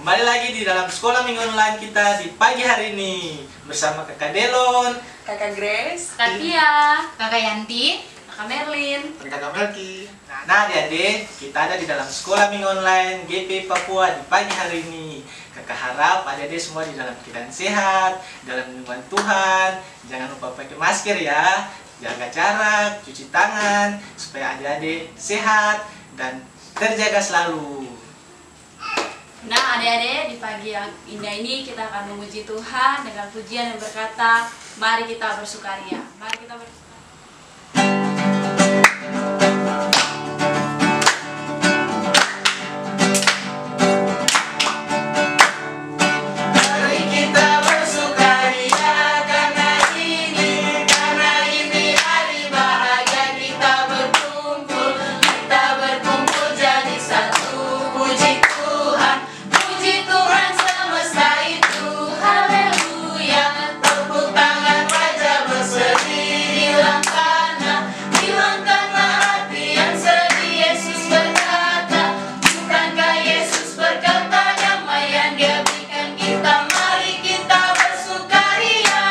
Kembali lagi di dalam sekolah minggu online kita di pagi hari ini bersama Kakak Delon, Kakak Grace, Kak Tia, Kakak Yanti, Kakak Merlin, dan Kakak Melki. Nah adik-adik, kita ada di dalam sekolah minggu online GP Papua di pagi hari ini. Kakak harap adik-adik semua di dalam keadaan sehat, dalam lindungan Tuhan. Jangan lupa pakai masker ya, jaga jarak, cuci tangan, supaya adik-adik sehat dan terjaga selalu. Nah adik-adik, di pagi yang indah ini kita akan memuji Tuhan dengan pujian yang berkata, mari kita bersukaria. Mari kita bersukaria. Mari kita bersukaria karena ini hari bahagia kita berkumpul jadi satu. Puji Tuhan semesta itu, haleluya. Tepuk tangan wajah berseri, hilangkanlah hati yang sedih. Yesus berkata, bukankah Yesus berkata damai yang Dia berikan kita. Mari kita bersukaria.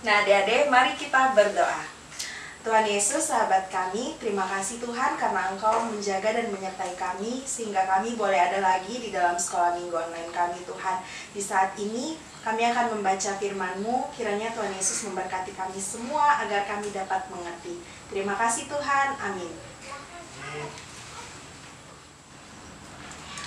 Nah adik-adik, mari kita berdoa. Tuhan Yesus, sahabat kami, terima kasih Tuhan karena Engkau menjaga dan menyertai kami sehingga kami boleh ada lagi di dalam sekolah minggu online kami Tuhan. Di saat ini kami akan membaca firman-Mu, kiranya Tuhan Yesus memberkati kami semua agar kami dapat mengerti. Terima kasih Tuhan, amin.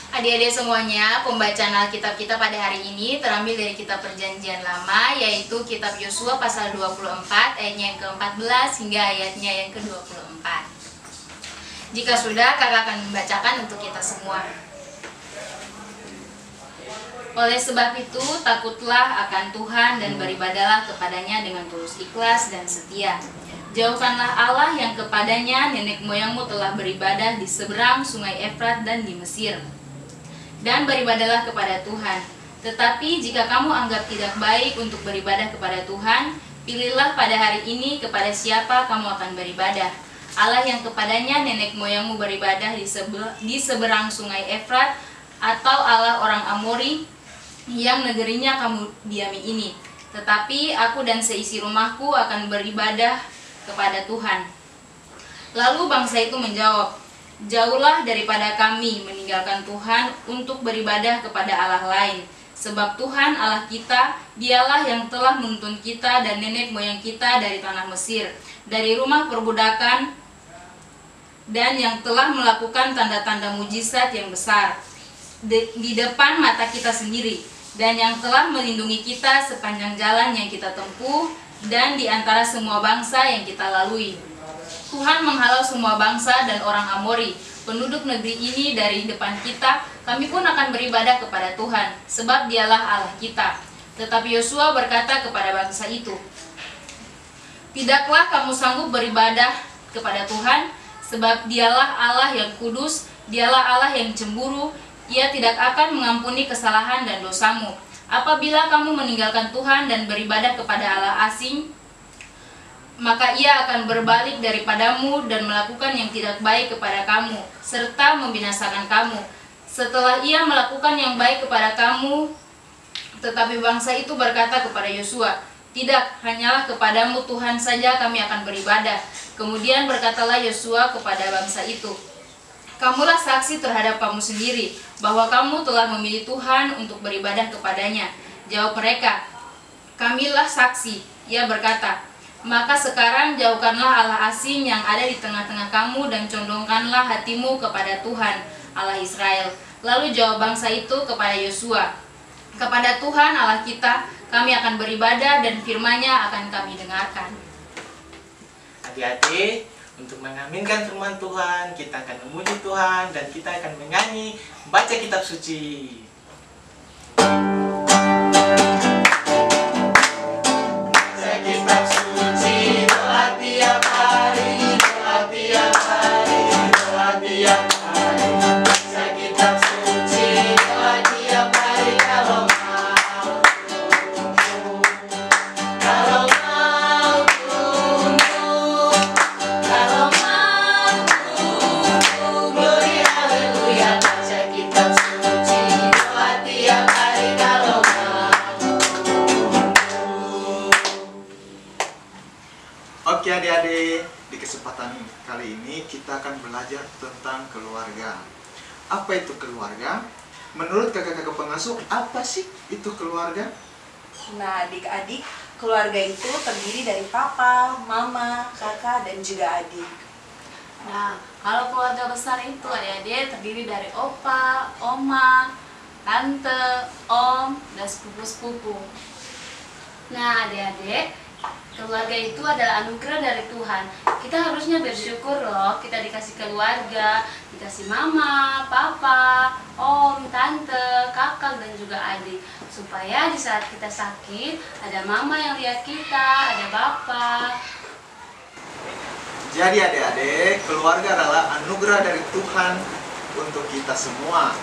Adik-adik semuanya, pembacaan Alkitab kita pada hari ini terambil dari kitab Perjanjian Lama, yaitu kitab Yosua pasal 24 ayatnya yang ke-14 hingga ayatnya yang ke-24. Jika sudah, kakak akan membacakan untuk kita semua. Oleh sebab itu, takutlah akan Tuhan dan beribadalah kepadanya dengan tulus ikhlas dan setia. Jauhkanlah Allah yang kepadanya nenek moyangmu telah beribadah di seberang sungai Efrat dan di Mesir. Dan beribadalah kepada Tuhan. Tetapi jika kamu anggap tidak baik untuk beribadah kepada Tuhan, pilihlah pada hari ini kepada siapa kamu akan beribadah. Allah yang kepadanya nenek moyangmu beribadah di seberang sungai Efrat, atau Allah orang Amori yang negerinya kamu diami ini. Tetapi aku dan seisi rumahku akan beribadah kepada Tuhan. Lalu bangsa itu menjawab, jauhlah daripada kami meninggalkan Tuhan untuk beribadah kepada Allah lain. Sebab Tuhan Allah kita, Dialah yang telah menuntun kita dan nenek moyang kita dari tanah Mesir, dari rumah perbudakan, dan yang telah melakukan tanda-tanda mujizat yang besar di depan mata kita sendiri, dan yang telah melindungi kita sepanjang jalan yang kita tempuh dan di antara semua bangsa yang kita lalui. Tuhan menghalau semua bangsa dan orang Amori, penduduk negeri ini dari depan kita. Kami pun akan beribadah kepada Tuhan, sebab Dialah Allah kita. Tetapi Yosua berkata kepada bangsa itu, tidaklah kamu sanggup beribadah kepada Tuhan, sebab Dialah Allah yang kudus, Dialah Allah yang cemburu. Ia tidak akan mengampuni kesalahan dan dosamu. Apabila kamu meninggalkan Tuhan dan beribadah kepada Allah asing, maka Ia akan berbalik daripadamu dan melakukan yang tidak baik kepada kamu, serta membinasakan kamu. Setelah Ia melakukan yang baik kepada kamu, tetapi bangsa itu berkata kepada Yosua, tidak, hanyalah kepadamu Tuhan saja kami akan beribadah. Kemudian berkatalah Yosua kepada bangsa itu, kamulah saksi terhadap kamu sendiri, bahwa kamu telah memilih Tuhan untuk beribadah kepadanya. Jawab mereka, kamilah saksi. Ia berkata, maka sekarang jauhkanlah Allah asing yang ada di tengah-tengah kamu dan condongkanlah hatimu kepada Tuhan, Allah Israel. Lalu jawab bangsa itu kepada Yosua, kepada Tuhan Allah kita, kami akan beribadah dan firman-Nya akan kami dengarkan. Adik-adik, untuk mengaminkan firman Tuhan, kita akan memuji Tuhan dan kita akan menyanyi baca kitab suci. Glory. kesempatan kali ini kita akan belajar tentang keluarga. Apa itu keluarga? Menurut kakak-kakak pengasuh, apa sih itu keluarga? Nah, adik-adik, keluarga itu terdiri dari papa, mama, kakak, dan juga adik. Nah, kalau keluarga besar itu adik-adik terdiri dari opa, oma, tante, om, dan sepupu-sepupu. Nah, adik-adik, keluarga itu adalah anugerah dari Tuhan. Kita harusnya bersyukur loh, kita dikasih keluarga, dikasih mama, papa, om, tante, kakak, dan juga adik. Supaya di saat kita sakit, ada mama yang lihat kita, ada papa. Jadi adik-adik, keluarga adalah anugerah dari Tuhan untuk kita semua.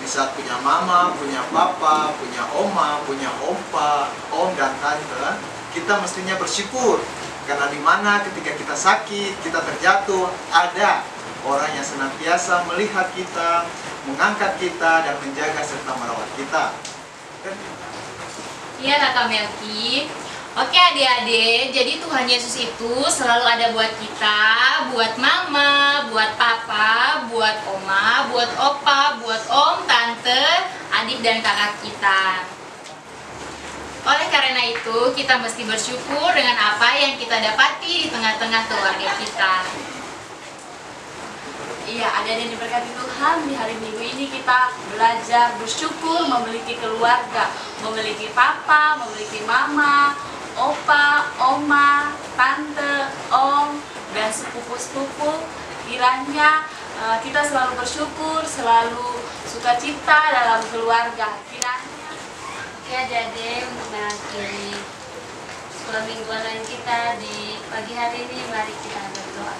Di saat punya mama, punya papa, punya oma, punya opa, om dan tante, kita mestinya bersyukur. Karena di mana ketika kita sakit, kita terjatuh, ada orang yang senantiasa melihat kita, mengangkat kita, dan menjaga serta merawat kita. Iya Kakak Melki. Oke adik-adik, jadi Tuhan Yesus itu selalu ada buat kita, buat mama, buat papa, buat oma, buat opa, buat om, tante, adik dan kakak kita. Oleh karena itu, kita mesti bersyukur dengan apa yang kita dapati di tengah-tengah keluarga kita. Iya, adik-adik diberkati Tuhan, di hari Minggu ini kita belajar bersyukur memiliki keluarga, memiliki papa, memiliki mama, opa, oma, tante, om, dan sepupu-sepupu. Kiranya kita selalu bersyukur, selalu sukacita dalam keluarga. Kiranya Oke adik-adik, untuk mengakhiri sekolah mingguan kita di pagi hari ini, mari kita berdoa.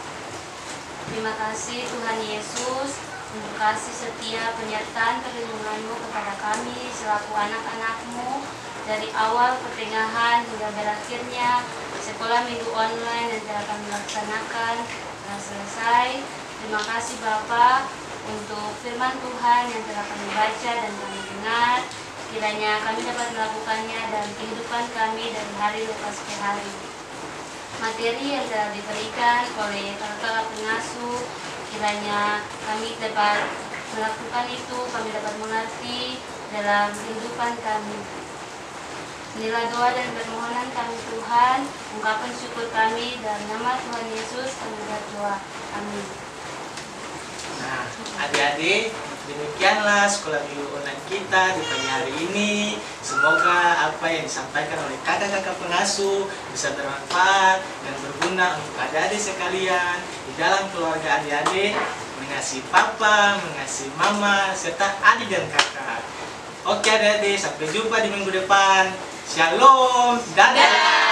Terima kasih Tuhan Yesus untuk kasih setia penyertaan perlindungan-Mu kepada kami selaku anak-anak-Mu dari awal pertengahan hingga berakhirnya sekolah minggu online yang telah kami laksanakan telah selesai. Terima kasih Bapa untuk firman Tuhan yang telah kami baca dan kami dengar. Kiranya kami dapat melakukannya dalam kehidupan kami dari hari lepas ke hari. Materi yang telah diberikan oleh kakak pengasuh, kiranya kami dapat melakukan itu, kami dapat mengerti dalam kehidupan kami. Inilah doa dan permohonan kami Tuhan, ungkapan syukur kami dalam nama Tuhan Yesus kami berdoa. Amin. Nah, adik-adik, demikianlah sekolah minggu online kita di pagi hari ini. Semoga apa yang disampaikan oleh kakak-kakak pengasuh bisa bermanfaat dan berguna untuk adik-adik sekalian di dalam keluarga adik-adik, mengasihi papa, mengasihi mama, serta adik dan kakak. Oke adik-adik, sampai jumpa di minggu depan. Shalom, dadah!